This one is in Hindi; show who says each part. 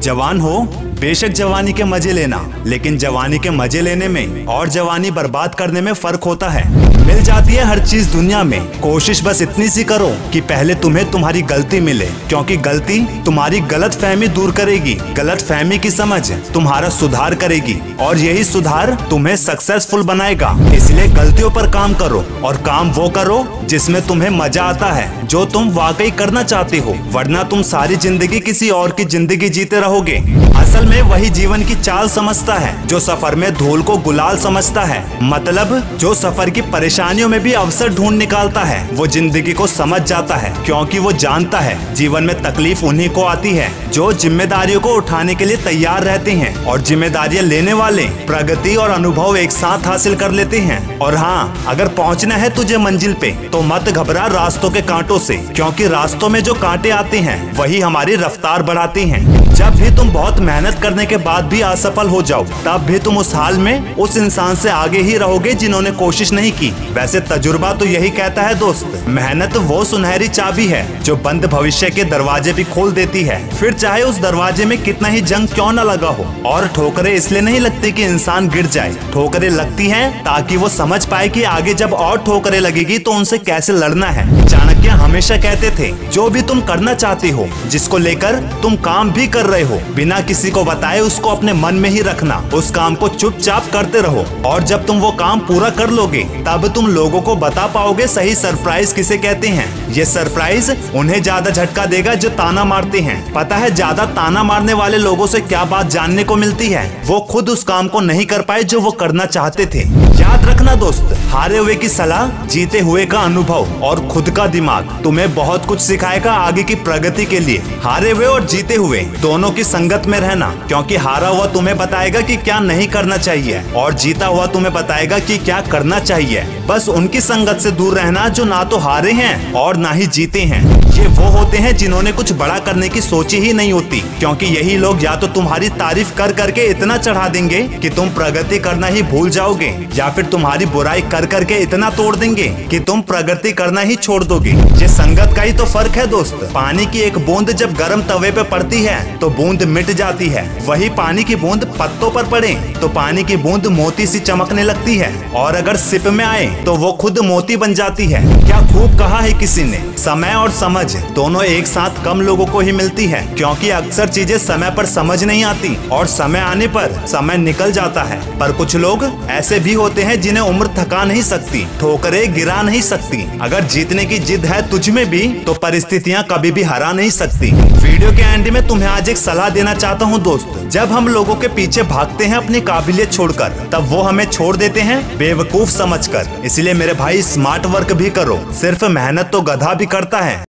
Speaker 1: जवान हो, बेशक जवानी के मजे लेना, लेकिन जवानी के मजे लेने में और जवानी बर्बाद करने में फर्क होता है। मिल जाती है हर चीज दुनिया में, कोशिश बस इतनी सी करो कि पहले तुम्हें तुम्हारी गलती मिले, क्योंकि गलती तुम्हारी गलत फहमी दूर करेगी, गलत फहमी की समझ तुम्हारा सुधार करेगी और यही सुधार तुम्हें सक्सेसफुल बनाएगा। इसलिए गलतियों पर काम करो और काम वो करो जिसमें तुम्हें मजा आता है, जो तुम वाकई करना चाहते हो, वरना तुम सारी जिंदगी किसी और की जिंदगी जीते रहोगे। असल में वही जीवन की चाल समझता है जो सफर में धूल को गुलाल समझता है, मतलब जो सफर की परेशानियों में भी अवसर ढूंढ निकालता है, वो जिंदगी को समझ जाता है, क्योंकि वो जानता है जीवन में तकलीफ उन्हीं को आती है जो जिम्मेदारियों को उठाने के लिए तैयार रहते हैं, और जिम्मेदारियां लेने वाले प्रगति और अनुभव एक साथ हासिल कर लेते हैं। और हाँ, अगर पहुंचना है तुझे मंजिल पे तो मत घबरा रास्तों के कांटों से, क्योंकि रास्तों में जो कांटे आते हैं वही हमारी रफ्तार बढ़ाते हैं। जब भी तुम बहुत मेहनत करने के बाद भी असफल हो जाओ, तब भी तुम उस हाल में उस इंसान से आगे ही रहोगे जिन्होंने कोशिश नहीं की। वैसे तजुर्बा तो यही कहता है दोस्त, मेहनत वो सुनहरी चाबी है जो बंद भविष्य के दरवाजे भी खोल देती है, फिर चाहे उस दरवाजे में कितना ही जंग क्यों न लगा हो। और ठोकरें इसलिए नहीं लगती कि इंसान गिर जाए, ठोकरें लगती हैं ताकि वो समझ पाए कि आगे जब और ठोकरें लगेगी तो उनसे कैसे लड़ना है। चाणक्य हमेशा कहते थे, जो भी तुम करना चाहते हो, जिसको लेकर तुम काम भी कर रहे हो, बिना किसी को बताए उसको अपने मन में ही रखना, उस काम को चुपचाप करते रहो, और जब तुम वो काम पूरा कर लोगे तब तुम लोगों को बता पाओगे सही सरप्राइज किसे कहते हैं। ये सरप्राइज उन्हें ज्यादा झटका देगा जो ताना मारते हैं। पता है ज्यादा ताना मारने वाले लोगों से क्या बात जानने को मिलती है, वो खुद उस काम को नहीं कर पाए जो वो करना चाहते थे। याद रखना दोस्त, हारे हुए की सलाह, जीते हुए का अनुभव और खुद का दिमाग तुम्हें बहुत कुछ सिखाएगा आगे की प्रगति के लिए। हारे हुए और जीते हुए दोनों की संगत में रहना, क्योंकि हारा हुआ तुम्हें बताएगा कि क्या नहीं करना चाहिए और जीता हुआ तुम्हें बताएगा कि क्या करना चाहिए। बस उनकी संगत से दूर रहना जो ना तो हारे हैं और ना ही जीते हैं। ये वो होते हैं जिन्होंने कुछ बड़ा करने की सोची ही नहीं होती, क्योंकि यही लोग या तो तुम्हारी तारीफ कर करके इतना चढ़ा देंगे कि तुम प्रगति करना ही भूल जाओगे, या फिर तुम्हारी बुराई कर करके इतना तोड़ देंगे कि तुम प्रगति करना ही छोड़ दोगे। ये संगत का ही तो फर्क है दोस्त। पानी की एक बूंद जब गर्म तवे पे पड़ती है तो बूंद मिट जाती है, वही पानी की बूंद पत्तों पर पड़े तो पानी की बूंद मोती सी चमकने लगती है, और अगर सिप में आए तो वो खुद मोती बन जाती है। क्या खूब कहा है किसी ने, समय और समझ दोनों एक साथ कम लोगों को ही मिलती है, क्योंकि अक्सर चीजें समय पर समझ नहीं आती और समय आने पर समय निकल जाता है। पर कुछ लोग ऐसे भी होते हैं जिन्हें उम्र थका नहीं सकती, ठोकरें गिरा नहीं सकती। अगर जीतने की जिद है तुझ में भी तो परिस्थितियां कभी भी हरा नहीं सकती। वीडियो के एंड में तुम्हें आज एक सलाह देना चाहता हूँ दोस्त, जब हम लोगों के पीछे भागते हैं अपनी काबिलियत छोड़कर, तब वो हमें छोड़ देते हैं बेवकूफ समझकर। इसलिए मेरे भाई स्मार्ट वर्क भी करो, सिर्फ मेहनत तो गधा भी करता है।